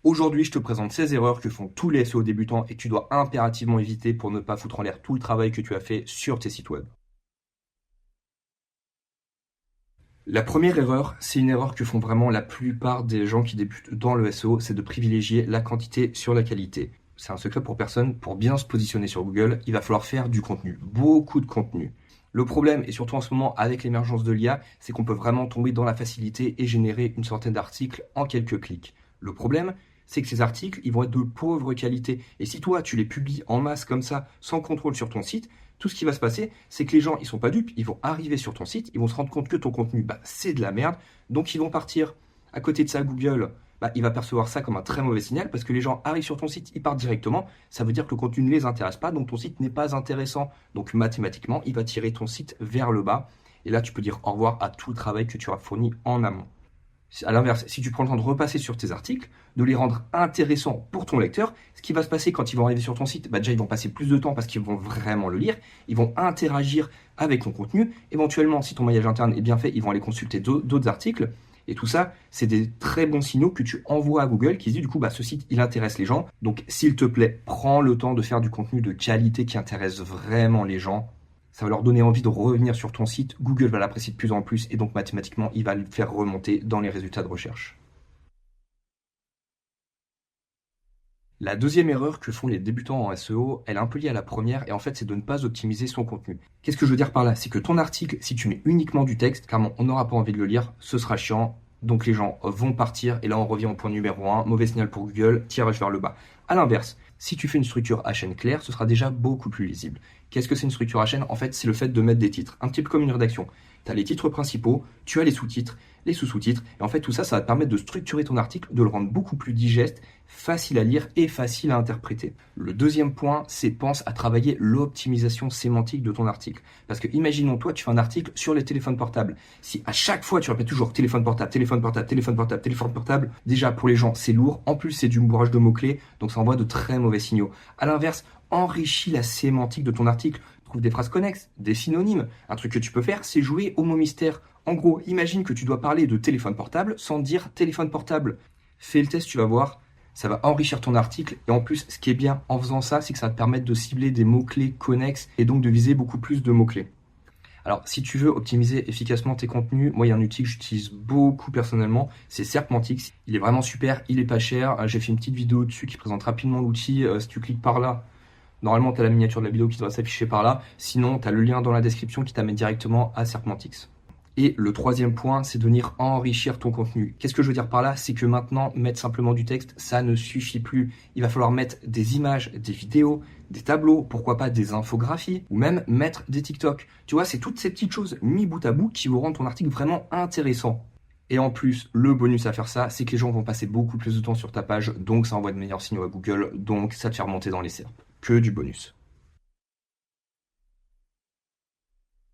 Aujourd'hui, je te présente 16 erreurs que font tous les SEO débutants et que tu dois impérativement éviter pour ne pas foutre en l'air tout le travail que tu as fait sur tes sites web. La première erreur, c'est une erreur que font vraiment la plupart des gens qui débutent dans le SEO, c'est de privilégier la quantité sur la qualité. C'est un secret pour personne, pour bien se positionner sur Google, il va falloir faire du contenu, beaucoup de contenu. Le problème, et surtout en ce moment avec l'émergence de l'IA, c'est qu'on peut vraiment tomber dans la facilité et générer une centaine d'articles en quelques clics. Le problème, c'est que ces articles, ils vont être de pauvre qualité. Et si toi, tu les publies en masse comme ça, sans contrôle sur ton site, tout ce qui va se passer, c'est que les gens, ils sont pas dupes, ils vont arriver sur ton site, ils vont se rendre compte que ton contenu, c'est de la merde, donc ils vont partir. À côté de ça, Google, il va percevoir ça comme un très mauvais signal parce que les gens arrivent sur ton site, ils partent directement. Ça veut dire que le contenu ne les intéresse pas, donc ton site n'est pas intéressant. Donc mathématiquement, il va tirer ton site vers le bas. Et là, tu peux dire au revoir à tout le travail que tu auras fourni en amont. À l'inverse, si tu prends le temps de repasser sur tes articles, de les rendre intéressants pour ton lecteur, ce qui va se passer quand ils vont arriver sur ton site, déjà ils vont passer plus de temps parce qu'ils vont vraiment le lire, ils vont interagir avec ton contenu, éventuellement si ton maillage interne est bien fait, ils vont aller consulter d'autres articles, et tout ça, c'est des très bons signaux que tu envoies à Google qui se dit du coup, ce site, il intéresse les gens, donc s'il te plaît, prends le temps de faire du contenu de qualité qui intéresse vraiment les gens. Ça va leur donner envie de revenir sur ton site, Google va l'apprécier de plus en plus et donc mathématiquement, il va le faire remonter dans les résultats de recherche. La deuxième erreur que font les débutants en SEO, elle est un peu liée à la première et en fait c'est de ne pas optimiser son contenu. Qu'est-ce que je veux dire par là? C'est que ton article, si tu mets uniquement du texte, clairement on n'aura pas envie de le lire, ce sera chiant, donc les gens vont partir et là on revient au point numéro 1, mauvais signal pour Google, tirage vers le bas. À l'inverse, si tu fais une structure à chaîne claire, ce sera déjà beaucoup plus lisible. Qu'est-ce que c'est une structure à chaîne? En fait, c'est le fait de mettre des titres, un petit peu comme une rédaction. Tu as les titres principaux, tu as les sous-titres, les sous-sous-titres, et en fait tout ça, ça va te permettre de structurer ton article, de le rendre beaucoup plus digeste, facile à lire et facile à interpréter. Le deuxième point, c'est pense à travailler l'optimisation sémantique de ton article. Parce que imaginons, toi, tu fais un article sur les téléphones portables. Si à chaque fois tu répètes toujours téléphone portable, téléphone portable, téléphone portable, téléphone portable, déjà pour les gens c'est lourd, en plus c'est du bourrage de mots-clés, donc ça envoie de très mauvais signaux. À l'inverse, enrichis la sémantique de ton article, trouve des phrases connexes, des synonymes. Un truc que tu peux faire, c'est jouer au mot mystère. En gros, imagine que tu dois parler de téléphone portable sans dire téléphone portable. Fais le test, tu vas voir, ça va enrichir ton article. Et en plus, ce qui est bien en faisant ça, c'est que ça va te permettre de cibler des mots-clés connexes et donc de viser beaucoup plus de mots-clés. Alors, si tu veux optimiser efficacement tes contenus, moi, il y a un outil que j'utilise beaucoup personnellement, c'est Serpentix. Il est vraiment super, il est pas cher. J'ai fait une petite vidéo dessus qui présente rapidement l'outil. Si tu cliques par là, normalement, tu as la miniature de la vidéo qui doit s'afficher par là. Sinon, tu as le lien dans la description qui t'amène directement à Serpentix. Et le troisième point, c'est de venir enrichir ton contenu. Qu'est-ce que je veux dire par là? C'est que maintenant, mettre simplement du texte, ça ne suffit plus. Il va falloir mettre des images, des vidéos, des tableaux, pourquoi pas des infographies, ou même mettre des TikTok. Tu vois, c'est toutes ces petites choses mis bout à bout qui vont rendre ton article vraiment intéressant. Et en plus, le bonus à faire ça, c'est que les gens vont passer beaucoup plus de temps sur ta page, donc ça envoie de meilleurs signaux à Google, donc ça te fait remonter dans les SERP. Que du bonus.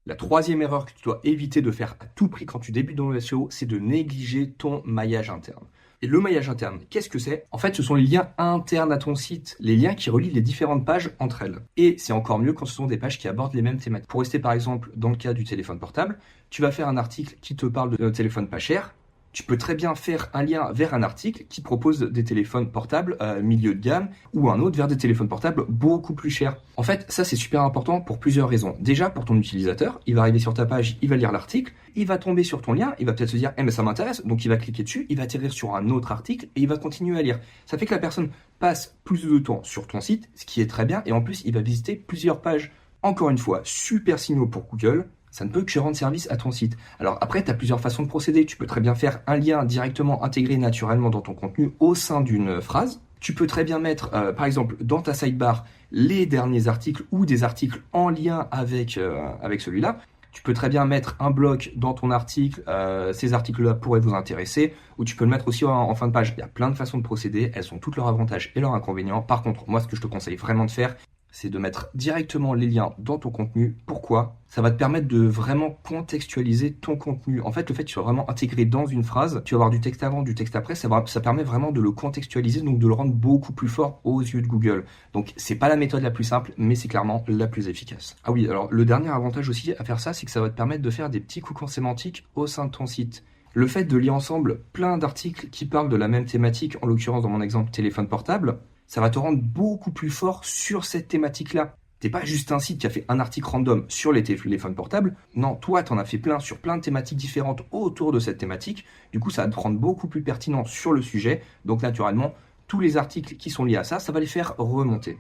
La troisième erreur que tu dois éviter de faire à tout prix quand tu débutes dans le SEO, c'est de négliger ton maillage interne. Et le maillage interne, qu'est-ce que c'est? En fait, ce sont les liens internes à ton site, les liens qui relient les différentes pages entre elles. Et c'est encore mieux quand ce sont des pages qui abordent les mêmes thématiques. Pour rester par exemple dans le cas du téléphone portable, tu vas faire un article qui te parle de téléphone pas cher. Tu peux très bien faire un lien vers un article qui propose des téléphones portables milieu de gamme ou un autre vers des téléphones portables beaucoup plus chers. En fait, ça c'est super important pour plusieurs raisons. Déjà, pour ton utilisateur, il va arriver sur ta page, il va lire l'article, il va tomber sur ton lien, il va peut-être se dire mais ça m'intéresse, donc il va cliquer dessus, il va atterrir sur un autre article et il va continuer à lire. Ça fait que la personne passe plus de temps sur ton site, ce qui est très bien, et en plus il va visiter plusieurs pages. Encore une fois, super signaux pour Google. Ça ne peut que rendre service à ton site. Alors après, tu as plusieurs façons de procéder. Tu peux très bien faire un lien directement intégré naturellement dans ton contenu au sein d'une phrase. Tu peux très bien mettre, par exemple, dans ta sidebar, les derniers articles ou des articles en lien avec celui-là. Tu peux très bien mettre un bloc dans ton article, ces articles-là pourraient vous intéresser, ou tu peux le mettre aussi en fin de page. Il y a plein de façons de procéder, elles ont toutes leurs avantages et leurs inconvénients. Par contre, moi, ce que je te conseille vraiment de faire, c'est de mettre directement les liens dans ton contenu. Pourquoi? Ça va te permettre de vraiment contextualiser ton contenu. En fait, le fait que tu sois vraiment intégré dans une phrase, tu vas avoir du texte avant, du texte après, ça permet vraiment de le contextualiser, donc de le rendre beaucoup plus fort aux yeux de Google. Donc, c'est pas la méthode la plus simple, mais c'est clairement la plus efficace. Ah oui, alors le dernier avantage aussi à faire ça, c'est que ça va te permettre de faire des petits coucous sémantiques au sein de ton site. Le fait de lier ensemble plein d'articles qui parlent de la même thématique, en l'occurrence dans mon exemple téléphone portable, ça va te rendre beaucoup plus fort sur cette thématique-là. T'es pas juste un site qui a fait un article random sur les téléphones portables. Non, toi, t'en as fait plein sur plein de thématiques différentes autour de cette thématique. Du coup, ça va te rendre beaucoup plus pertinent sur le sujet. Donc, naturellement, tous les articles qui sont liés à ça, ça va les faire remonter.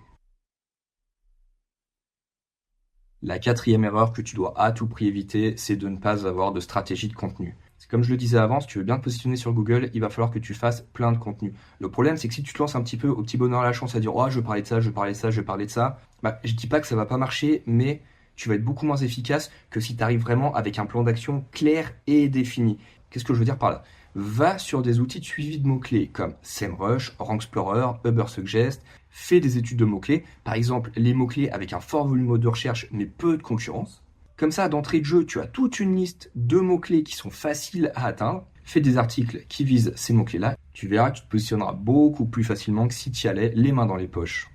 La quatrième erreur que tu dois à tout prix éviter, c'est de ne pas avoir de stratégie de contenu. C'est comme je le disais avant, si tu veux bien te positionner sur Google, il va falloir que tu fasses plein de contenu. Le problème, c'est que si tu te lances un petit peu au petit bonheur à la chance à dire oh, je vais parler de ça, je vais parler de ça, je vais parler de ça, bah, je dis pas que ça va pas marcher, mais tu vas être beaucoup moins efficace que si tu arrives vraiment avec un plan d'action clair et défini. Qu'est-ce que je veux dire par là? Va sur des outils de suivi de mots-clés comme SEMrush, Rank Ubersuggest, fais des études de mots-clés, par exemple les mots-clés avec un fort volume de recherche mais peu de concurrence. Comme ça, d'entrée de jeu, tu as toute une liste de mots-clés qui sont faciles à atteindre. Fais des articles qui visent ces mots-clés-là. Tu verras que tu te positionneras beaucoup plus facilement que si tu y allais les mains dans les poches.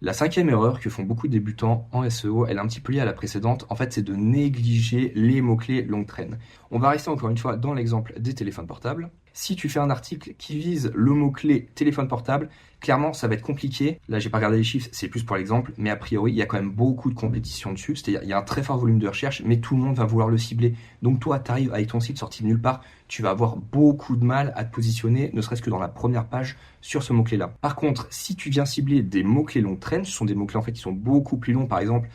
La cinquième erreur que font beaucoup de débutants en SEO, elle est un petit peu liée à la précédente, en fait c'est de négliger les mots-clés longue traîne. On va rester encore une fois dans l'exemple des téléphones portables. Si tu fais un article qui vise le mot-clé téléphone portable, clairement ça va être compliqué. Là j'ai pas regardé les chiffres, c'est plus pour l'exemple, mais a priori il y a quand même beaucoup de compétition dessus, c'est-à-dire il y a un très fort volume de recherche, mais tout le monde va vouloir le cibler. Donc toi tu arrives avec ton site sorti de nulle part, tu vas avoir beaucoup de mal à te positionner, ne serait-ce que dans la première page sur ce mot-clé-là. Par contre, si tu viens cibler des mots-clés longue traîne, ce sont des mots-clés en fait qui sont beaucoup plus longs, par exemple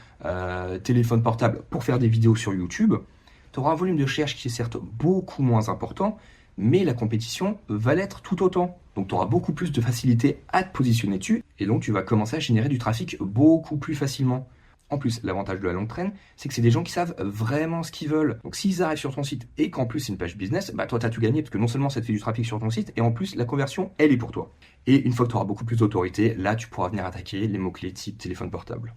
téléphone portable pour faire des vidéos sur YouTube, tu auras un volume de recherche qui est certes beaucoup moins important, mais la compétition va l'être tout autant. Donc tu auras beaucoup plus de facilité à te positionner dessus, et donc tu vas commencer à générer du trafic beaucoup plus facilement. En plus, l'avantage de la longue traîne, c'est que c'est des gens qui savent vraiment ce qu'ils veulent. Donc s'ils arrivent sur ton site et qu'en plus c'est une page business, bah toi tu as tout gagné parce que non seulement ça te fait du trafic sur ton site, et en plus la conversion, elle est pour toi. Et une fois que tu auras beaucoup plus d'autorité, là tu pourras venir attaquer les mots-clés type téléphone portable.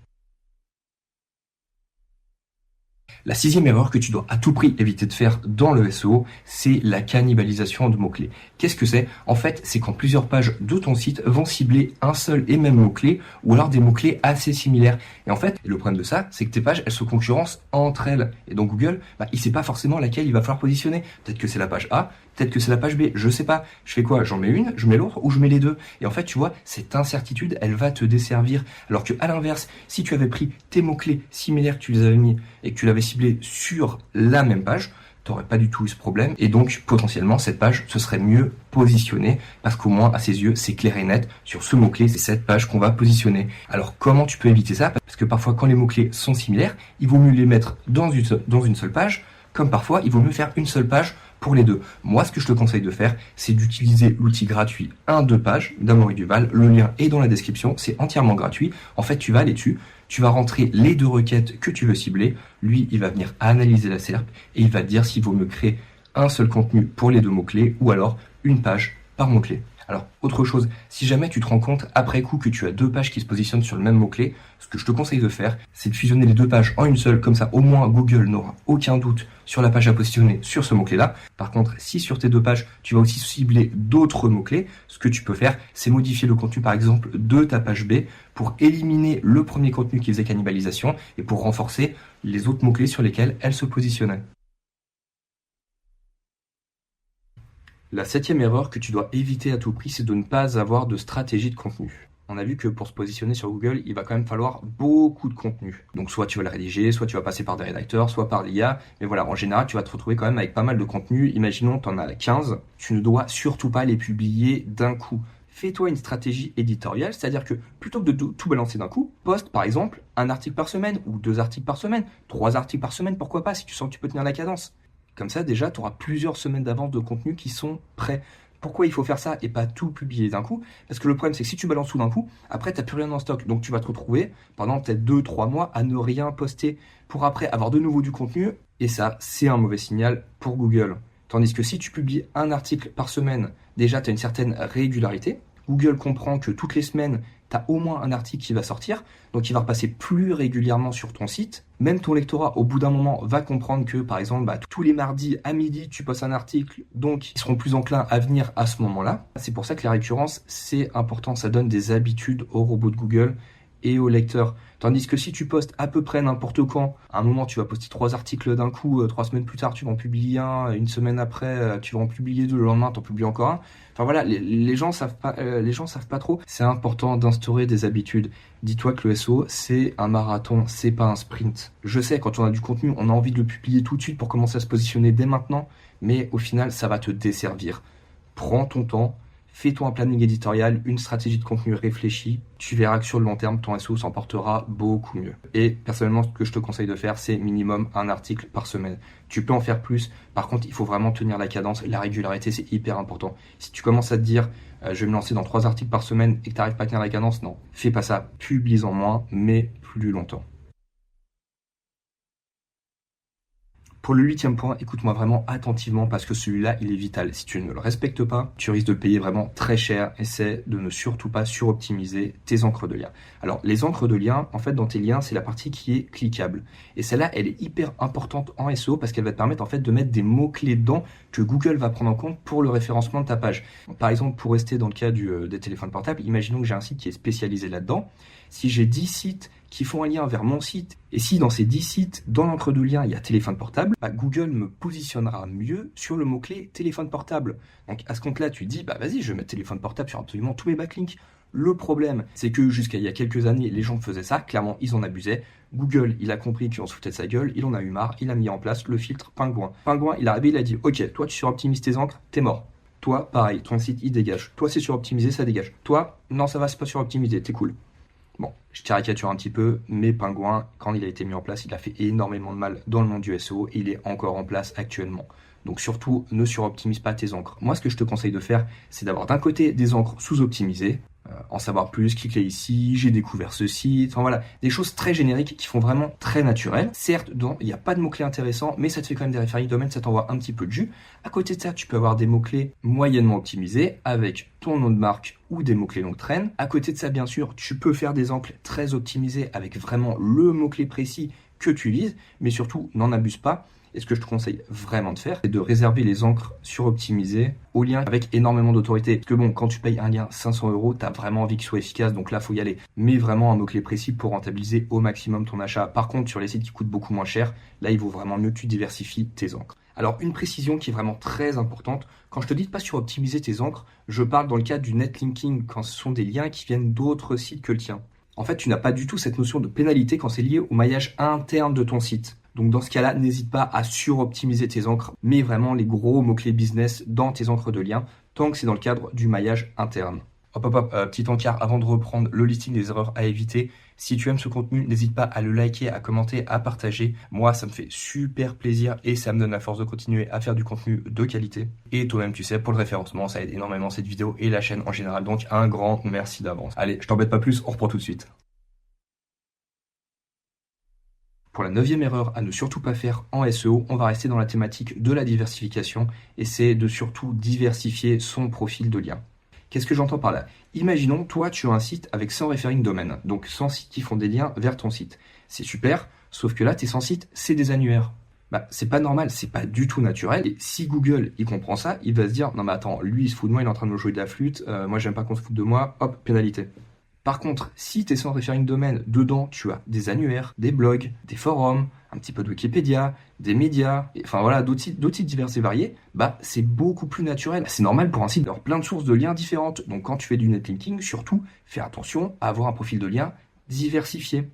La sixième erreur que tu dois à tout prix éviter de faire dans le SEO, c'est la cannibalisation de mots-clés. Qu'est-ce que c'est? En fait, c'est quand plusieurs pages de ton site vont cibler un seul et même mot-clé ou alors des mots-clés assez similaires. Et en fait, le problème de ça, c'est que tes pages, elles se concurrencent entre elles. Et donc Google, il sait pas forcément laquelle il va falloir positionner. Peut-être que c'est la page A, peut-être que c'est la page B, je sais pas. Je fais quoi? J'en mets une, je mets l'autre ou je mets les deux? Et en fait, tu vois, cette incertitude, elle va te desservir. Alors que à l'inverse, si tu avais pris tes mots-clés similaires que tu les avais mis et que tu l'avais ciblé sur la même page, tu n'aurais pas du tout eu ce problème. Et donc, potentiellement, cette page se serait mieux positionnée parce qu'au moins, à ses yeux, c'est clair et net. Sur ce mot-clé, c'est cette page qu'on va positionner. Alors, comment tu peux éviter ça? Parce que parfois, quand les mots-clés sont similaires, il vaut mieux les mettre dans une seule page, comme parfois, il vaut mieux faire une seule page pour les deux. Moi, ce que je te conseille de faire, c'est d'utiliser l'outil gratuit 1-2 pages d'Amaury Duval. Le lien est dans la description, c'est entièrement gratuit. En fait, tu vas aller dessus, tu vas rentrer les deux requêtes que tu veux cibler. Lui, il va venir analyser la SERP et il va te dire s'il vaut mieux créer un seul contenu pour les deux mots-clés ou alors une page par mot-clé. Alors, autre chose, si jamais tu te rends compte après coup que tu as deux pages qui se positionnent sur le même mot-clé, ce que je te conseille de faire, c'est de fusionner les deux pages en une seule, comme ça au moins Google n'aura aucun doute sur la page à positionner sur ce mot-clé-là. Par contre, si sur tes deux pages, tu vas aussi cibler d'autres mots-clés, ce que tu peux faire, c'est modifier le contenu par exemple de ta page B pour éliminer le premier contenu qui faisait cannibalisation et pour renforcer les autres mots-clés sur lesquels elle se positionnait. La septième erreur que tu dois éviter à tout prix, c'est de ne pas avoir de stratégie de contenu. On a vu que pour se positionner sur Google, il va quand même falloir beaucoup de contenu. Donc soit tu vas le rédiger, soit tu vas passer par des rédacteurs, soit par l'IA. Mais voilà, en général, tu vas te retrouver quand même avec pas mal de contenu. Imaginons, tu en as 15. Tu ne dois surtout pas les publier d'un coup. Fais-toi une stratégie éditoriale, c'est-à-dire que plutôt que de tout balancer d'un coup, poste par exemple un article par semaine ou 2 articles par semaine, 3 articles par semaine, pourquoi pas, si tu sens que tu peux tenir la cadence. Comme ça, déjà, tu auras plusieurs semaines d'avance de contenu qui sont prêts. Pourquoi il faut faire ça et pas tout publier d'un coup? Parce que le problème, c'est que si tu balances tout d'un coup, après, tu n'as plus rien en stock. Donc, tu vas te retrouver pendant peut-être 2-3 mois à ne rien poster pour après avoir de nouveau du contenu. Et ça, c'est un mauvais signal pour Google. Tandis que si tu publies un article par semaine, déjà, tu as une certaine régularité. Google comprend que toutes les semaines, tu as au moins un article qui va sortir, donc il va repasser plus régulièrement sur ton site. Même ton lectorat, au bout d'un moment, va comprendre que, par exemple, tous les mardis à midi, tu postes un article, donc ils seront plus enclins à venir à ce moment-là. C'est pour ça que la récurrence, c'est important, ça donne des habitudes au robot de Google, et au lecteur. Tandis que si tu postes à peu près n'importe quand, à un moment tu vas poster 3 articles d'un coup, 3 semaines plus tard tu vas en publier un, une semaine après tu vas en publier 2, le lendemain tu en publies encore un. Enfin voilà, les gens savent pas, les gens savent pas trop. C'est important d'instaurer des habitudes. Dis-toi que le SEO c'est un marathon, c'est pas un sprint. Je sais, quand on a du contenu, on a envie de le publier tout de suite pour commencer à se positionner dès maintenant, mais au final ça va te desservir. Prends ton temps. Fais-toi un planning éditorial, une stratégie de contenu réfléchie. Tu verras que sur le long terme, ton SEO s'en portera beaucoup mieux. Et personnellement, ce que je te conseille de faire, c'est minimum un article par semaine. Tu peux en faire plus. Par contre, il faut vraiment tenir la cadence. La régularité, c'est hyper important. Si tu commences à te dire, je vais me lancer dans 3 articles par semaine et que tu n'arrives pas à tenir la cadence, non. Fais pas ça. Publie-en moins, mais plus longtemps. Pour le 8e point, écoute-moi vraiment attentivement parce que celui-là, il est vital. Si tu ne le respectes pas, tu risques de le payer vraiment très cher. Essaie de ne surtout pas suroptimiser tes encres de lien. Alors, les encres de lien, en fait, dans tes liens, c'est la partie qui est cliquable. Et celle-là, elle est hyper importante en SEO parce qu'elle va te permettre, en fait, de mettre des mots-clés dedans que Google va prendre en compte pour le référencement de ta page. Par exemple, pour rester dans le cas des téléphones portables, imaginons que j'ai un site qui est spécialisé là-dedans. Si j'ai 10 sites qui font un lien vers mon site, et si dans ces 10 sites, dans l'encre de lien, il y a téléphone portable, Google me positionnera mieux sur le mot-clé téléphone portable. Donc à ce compte-là, tu dis, vas-y, je vais mettre téléphone portable sur absolument tous mes backlinks. Le problème, c'est que jusqu'à il y a quelques années, les gens faisaient ça, clairement, ils en abusaient. Google, il a compris qu'on se foutait de sa gueule, il en a eu marre, il a mis en place le filtre pingouin. Pingouin, il est arrivé, il a dit, ok, toi tu suroptimises tes encres, t'es mort. Toi, pareil, ton site, il dégage. Toi, c'est suroptimisé, ça dégage. Toi, non, ça va, c'est pas suroptimisé, t'es cool. Bon, je caricature un petit peu, mais Pingouin, quand il a été mis en place, il a fait énormément de mal dans le monde du SEO et il est encore en place actuellement. Donc surtout, ne suroptimise pas tes encres. Moi, ce que je te conseille de faire, c'est d'avoir d'un côté des encres sous-optimisées, en savoir plus, cliquez ici, j'ai découvert ce site, enfin voilà, des choses très génériques qui font vraiment très naturel. Certes, il n'y a pas de mots-clés intéressants, mais ça te fait quand même des références domaine, ça t'envoie un petit peu de jus. À côté de ça, tu peux avoir des mots-clés moyennement optimisés avec ton nom de marque ou des mots-clés longue traîne. À côté de ça, bien sûr, tu peux faire des encres très optimisés avec vraiment le mot-clé précis que tu vises, mais surtout, n'en abuse pas. Et ce que je te conseille vraiment de faire, c'est de réserver les encres suroptimisées aux liens avec énormément d'autorité. Parce que bon, quand tu payes un lien 500 €, tu as vraiment envie qu'il soit efficace, donc là, faut y aller. Mais vraiment un mot-clé précis pour rentabiliser au maximum ton achat. Par contre, sur les sites qui coûtent beaucoup moins cher, là, il vaut vraiment mieux que tu diversifies tes encres. Alors, une précision qui est vraiment très importante, quand je te dis de pas suroptimiser tes encres, je parle dans le cadre du netlinking, quand ce sont des liens qui viennent d'autres sites que le tien. En fait, tu n'as pas du tout cette notion de pénalité quand c'est lié au maillage interne de ton site. Donc dans ce cas-là, n'hésite pas à suroptimiser tes encres, mais vraiment les gros mots-clés business dans tes encres de lien, tant que c'est dans le cadre du maillage interne. Petit encart avant de reprendre le listing des erreurs à éviter. Si tu aimes ce contenu, n'hésite pas à le liker, à commenter, à partager. Moi, ça me fait super plaisir et ça me donne la force de continuer à faire du contenu de qualité. Et toi-même, tu sais, pour le référencement, ça aide énormément cette vidéo et la chaîne en général. Donc un grand merci d'avance. Allez, je t'embête pas plus, on reprend tout de suite. Pour la 9e erreur à ne surtout pas faire en SEO, on va rester dans la thématique de la diversification et c'est de surtout diversifier son profil de lien. Qu'est-ce que j'entends par là? Imaginons, toi, tu as un site avec 100 referring domaines, donc 100 sites qui font des liens vers ton site. C'est super, sauf que là, tes 100 sites, c'est des annuaires. C'est pas normal, c'est pas du tout naturel. Et si Google, il comprend ça, il va se dire, non mais attends, lui, il se fout de moi, il est en train de me jouer de la flûte, moi, j'aime pas qu'on se foute de moi, hop, pénalité. Par contre, si tes 100 referring domaines, dedans, tu as des annuaires, des blogs, des forums, un petit peu de Wikipédia, des médias, enfin voilà, d'autres sites divers et variés, c'est beaucoup plus naturel. C'est normal pour un site d'avoir plein de sources de liens différentes. Donc quand tu fais du netlinking, surtout, fais attention à avoir un profil de lien diversifié.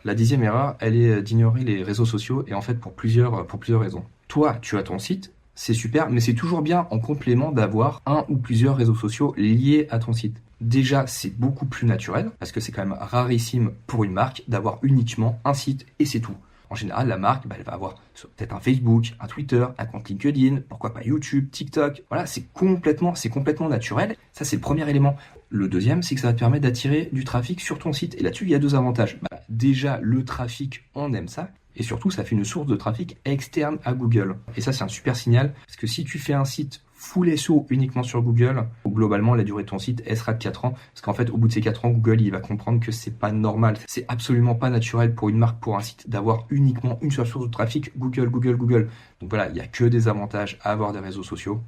La 10e erreur, elle est d'ignorer les réseaux sociaux et en fait pour plusieurs raisons. Toi, tu as ton site, c'est super, mais c'est toujours bien en complément d'avoir un ou plusieurs réseaux sociaux liés à ton site. Déjà, c'est beaucoup plus naturel, parce que c'est quand même rarissime pour une marque d'avoir uniquement un site et c'est tout. En général, la marque, elle va avoir peut-être un Facebook, un Twitter, un compte LinkedIn, pourquoi pas YouTube, TikTok. Voilà, c'est complètement naturel. Ça, c'est le premier élément. Le deuxième, c'est que ça va te permettre d'attirer du trafic sur ton site. Et là-dessus, il y a 2 avantages. Déjà, le trafic, on aime ça. Et surtout, ça fait une source de trafic externe à Google. Et ça, c'est un super signal, parce que si tu fais un site full SEO uniquement sur Google, globalement, la durée de ton site, elle sera de 4 ans. Parce qu'en fait, au bout de ces 4 ans, Google, il va comprendre que c'est pas normal. C'est absolument pas naturel pour une marque, pour un site, d'avoir uniquement une seule source de trafic, Google. Donc voilà, il n'y a que des avantages à avoir des réseaux sociaux.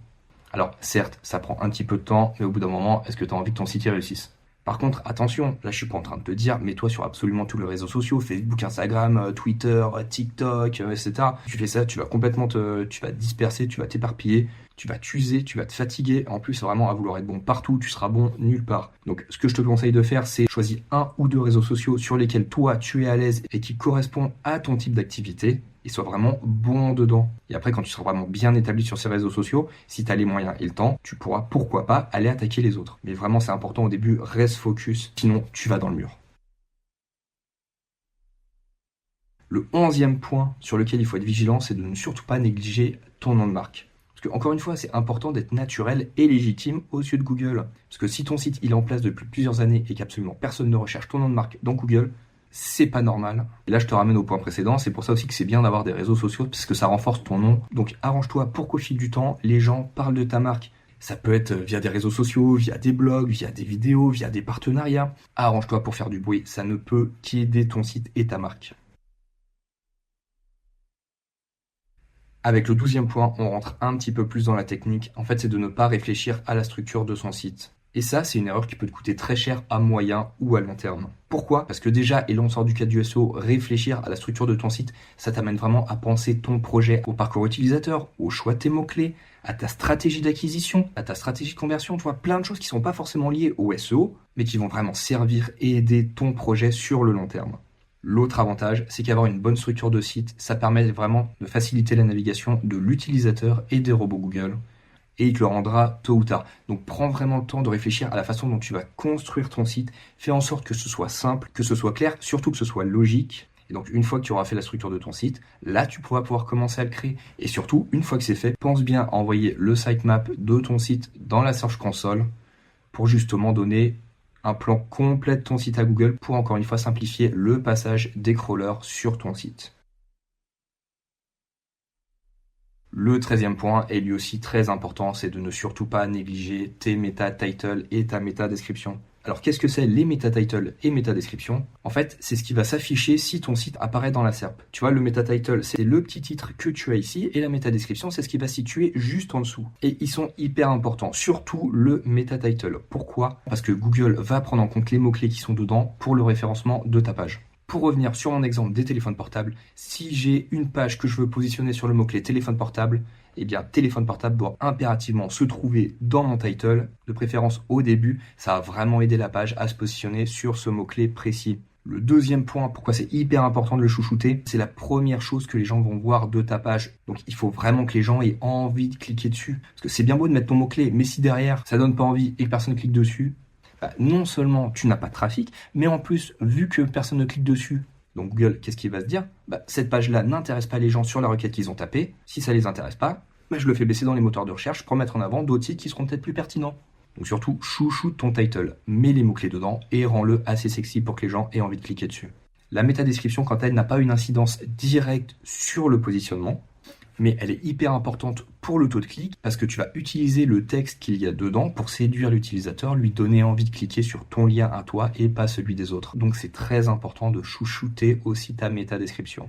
Alors certes, ça prend un petit peu de temps, mais au bout d'un moment, est-ce que tu as envie que ton site y réussisse? Par contre, attention, là je suis pas en train de te dire, mets-toi sur absolument tous les réseaux sociaux, Facebook, Instagram, Twitter, TikTok, etc. Tu fais ça, tu vas complètement tu vas te disperser, tu vas t'éparpiller, tu vas t'user, tu vas te fatiguer. En plus, vraiment, à vouloir être bon partout, tu seras bon nulle part. Donc, ce que je te conseille de faire, c'est choisir un ou deux réseaux sociaux sur lesquels toi, tu es à l'aise et qui correspondent à ton type d'activité et sois vraiment bon dedans. Et après, quand tu seras vraiment bien établi sur ces réseaux sociaux, si tu as les moyens et le temps, tu pourras, pourquoi pas, aller attaquer les autres. Mais vraiment, c'est important au début, reste focus, sinon tu vas dans le mur. Le 11e point sur lequel il faut être vigilant, c'est de ne surtout pas négliger ton nom de marque. Parce que, encore une fois, c'est important d'être naturel et légitime aux yeux de Google. Parce que si ton site il est en place depuis plusieurs années et qu'absolument personne ne recherche ton nom de marque dans Google, c'est pas normal. Et là, je te ramène au point précédent, c'est pour ça aussi que c'est bien d'avoir des réseaux sociaux, parce que ça renforce ton nom. Donc arrange-toi pour qu'au fil du temps, les gens parlent de ta marque. Ça peut être via des réseaux sociaux, via des blogs, via des vidéos, via des partenariats. Arrange-toi pour faire du bruit, ça ne peut qu'aider ton site et ta marque. Avec le 12e point, on rentre un petit peu plus dans la technique. En fait, c'est de ne pas réfléchir à la structure de son site. Et ça, c'est une erreur qui peut te coûter très cher à moyen ou à long terme. Pourquoi? Parce que déjà, et là on sort du cadre du SEO, réfléchir à la structure de ton site, ça t'amène vraiment à penser ton projet au parcours utilisateur, au choix de tes mots-clés, à ta stratégie d'acquisition, à ta stratégie de conversion, tu vois, plein de choses qui sont pas forcément liées au SEO, mais qui vont vraiment servir et aider ton projet sur le long terme. L'autre avantage, c'est qu'avoir une bonne structure de site, ça permet vraiment de faciliter la navigation de l'utilisateur et des robots Google, et il te le rendra tôt ou tard. Donc prends vraiment le temps de réfléchir à la façon dont tu vas construire ton site, fais en sorte que ce soit simple, que ce soit clair, surtout que ce soit logique. Et donc une fois que tu auras fait la structure de ton site, là tu pourras pouvoir commencer à le créer. Et surtout, une fois que c'est fait, pense bien à envoyer le sitemap de ton site dans la Search Console pour justement donner un plan complet de ton site à Google pour encore une fois simplifier le passage des crawlers sur ton site. Le 13e point est lui aussi très important, c'est de ne surtout pas négliger tes meta titles et ta méta description. Alors qu'est-ce que c'est les meta titles et méta description? En fait, c'est ce qui va s'afficher si ton site apparaît dans la SERP. Tu vois, le meta title, c'est le petit titre que tu as ici et la méta description, c'est ce qui va se situer juste en dessous. Et ils sont hyper importants, surtout le meta title. Pourquoi? Parce que Google va prendre en compte les mots-clés qui sont dedans pour le référencement de ta page. Pour revenir sur mon exemple des téléphones portables, si j'ai une page que je veux positionner sur le mot-clé téléphone portable, eh bien téléphone portable doit impérativement se trouver dans mon title, de préférence au début, ça va vraiment aider la page à se positionner sur ce mot-clé précis. Le deuxième point, pourquoi c'est hyper important de le chouchouter, c'est la première chose que les gens vont voir de ta page. Donc il faut vraiment que les gens aient envie de cliquer dessus. Parce que c'est bien beau de mettre ton mot-clé, mais si derrière ça donne pas envie et que personne clique dessus, non seulement tu n'as pas de trafic, mais en plus, vu que personne ne clique dessus, donc Google, qu'est-ce qu'il va se dire? Cette page-là n'intéresse pas les gens sur la requête qu'ils ont tapée. Si ça les intéresse pas, je le fais baisser dans les moteurs de recherche pour mettre en avant d'autres sites qui seront peut-être plus pertinents. Donc surtout, chouchoute ton title, mets les mots-clés dedans et rends-le assez sexy pour que les gens aient envie de cliquer dessus. La métadescription, quant à elle, n'a pas une incidence directe sur le positionnement, mais elle est hyper importante pour le taux de clic parce que tu vas utiliser le texte qu'il y a dedans pour séduire l'utilisateur, lui donner envie de cliquer sur ton lien à toi et pas celui des autres. Donc c'est très important de chouchouter aussi ta métadescription.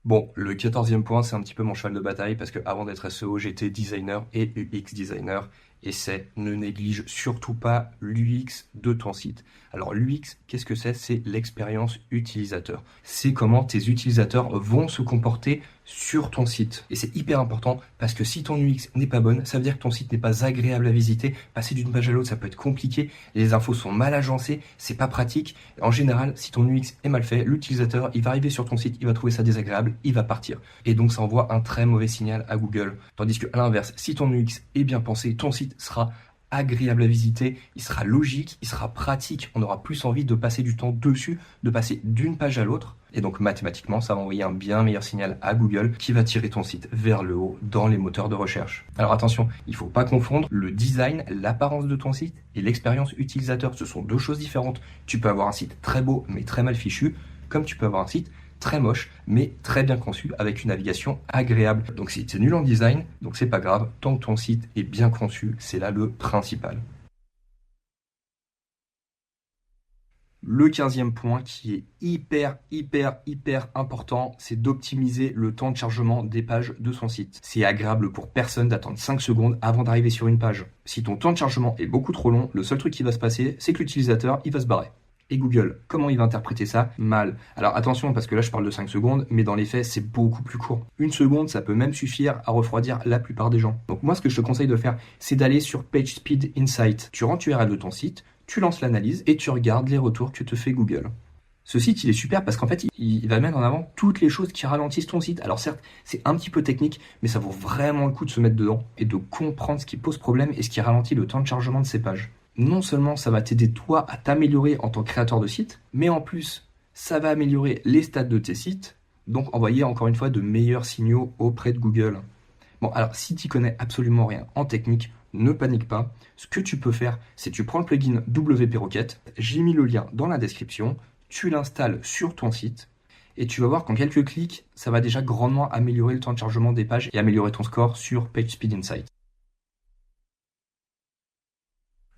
Bon, le 14e point, c'est un petit peu mon cheval de bataille parce que avant d'être SEO, j'étais designer et UX designer. Et c'est ne néglige surtout pas l'UX de ton site. Alors l'UX, qu'est-ce que c'est? C'est l'expérience utilisateur. C'est comment tes utilisateurs vont se comporter sur ton site. Et c'est hyper important parce que si ton UX n'est pas bonne, ça veut dire que ton site n'est pas agréable à visiter. Passer d'une page à l'autre, ça peut être compliqué. Les infos sont mal agencées, c'est pas pratique. En général, si ton UX est mal fait, l'utilisateur, il va arriver sur ton site, il va trouver ça désagréable, il va partir. Et donc ça envoie un très mauvais signal à Google. Tandis que à l'inverse, si ton UX est bien pensé, ton site sera agréable à visiter, il sera logique, il sera pratique, on aura plus envie de passer du temps dessus, de passer d'une page à l'autre. Et donc mathématiquement, ça va envoyer un bien meilleur signal à Google qui va tirer ton site vers le haut dans les moteurs de recherche. Alors attention, il ne faut pas confondre le design, l'apparence de ton site et l'expérience utilisateur. Ce sont deux choses différentes. Tu peux avoir un site très beau mais très mal fichu, comme tu peux avoir un site très moche, mais très bien conçu, avec une navigation agréable. Donc si tu es nul en design, donc c'est pas grave, tant que ton site est bien conçu, c'est là le principal. Le 15e point qui est hyper important, c'est d'optimiser le temps de chargement des pages de son site. C'est agréable pour personne d'attendre 5 secondes avant d'arriver sur une page. Si ton temps de chargement est beaucoup trop long, le seul truc qui va se passer, c'est que l'utilisateur, il va se barrer. Et Google, comment il va interpréter ça? Mal. Alors attention, parce que là je parle de 5 secondes, mais dans les faits, c'est beaucoup plus court. Une seconde, ça peut même suffire à refroidir la plupart des gens. Donc moi, ce que je te conseille de faire, c'est d'aller sur PageSpeed Insight. Tu rentres l'URL de ton site, tu lances l'analyse et tu regardes les retours que te fait Google. Ce site, il est super parce qu'en fait, il va mettre en avant toutes les choses qui ralentissent ton site. Alors certes, c'est un petit peu technique, mais ça vaut vraiment le coup de se mettre dedans et de comprendre ce qui pose problème et ce qui ralentit le temps de chargement de ces pages. Non seulement ça va t'aider toi à t'améliorer en tant que créateur de site, mais en plus, ça va améliorer les stats de tes sites, donc envoyer encore une fois de meilleurs signaux auprès de Google. Bon, alors si tu connais absolument rien en technique, ne panique pas. Ce que tu peux faire, c'est tu prends le plugin WP Rocket, j'ai mis le lien dans la description, tu l'installes sur ton site, et tu vas voir qu'en quelques clics, ça va déjà grandement améliorer le temps de chargement des pages et améliorer ton score sur PageSpeed Insight.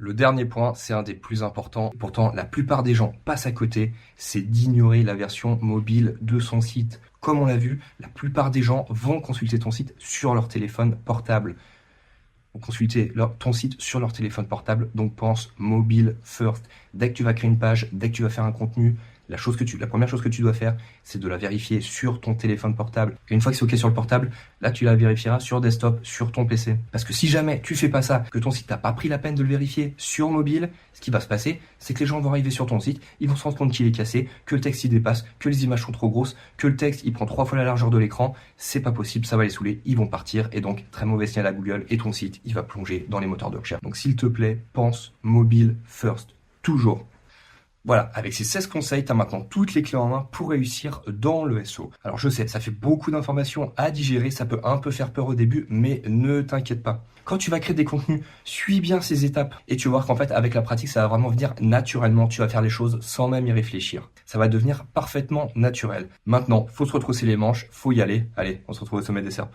Le dernier point, c'est un des plus importants. Pourtant, la plupart des gens passent à côté, c'est d'ignorer la version mobile de son site. Comme on l'a vu, la plupart des gens vont consulter ton site sur leur téléphone portable. Vont consulter ton site sur leur téléphone portable, donc pense mobile first. Dès que tu vas créer une page, dès que tu vas faire un contenu, la première chose que tu dois faire, c'est de la vérifier sur ton téléphone portable. Et une fois que c'est OK sur le portable, là, tu la vérifieras sur desktop, sur ton PC. Parce que si jamais tu fais pas ça, que ton site n'a pas pris la peine de le vérifier sur mobile, ce qui va se passer, c'est que les gens vont arriver sur ton site, ils vont se rendre compte qu'il est cassé, que le texte il dépasse, que les images sont trop grosses, que le texte il prend 3 fois la largeur de l'écran. C'est pas possible, ça va les saouler, ils vont partir et donc très mauvais signal à Google et ton site, il va plonger dans les moteurs de recherche. Donc s'il te plaît, pense mobile first. Toujours. Voilà, avec ces 16 conseils, tu as maintenant toutes les clés en main pour réussir dans le SEO. Alors je sais, ça fait beaucoup d'informations à digérer, ça peut un peu faire peur au début, mais ne t'inquiète pas. Quand tu vas créer des contenus, suis bien ces étapes et tu vas voir qu'en fait, avec la pratique, ça va vraiment venir naturellement. Tu vas faire les choses sans même y réfléchir. Ça va devenir parfaitement naturel. Maintenant, faut se retrousser les manches, faut y aller. Allez, on se retrouve au sommet des serpes.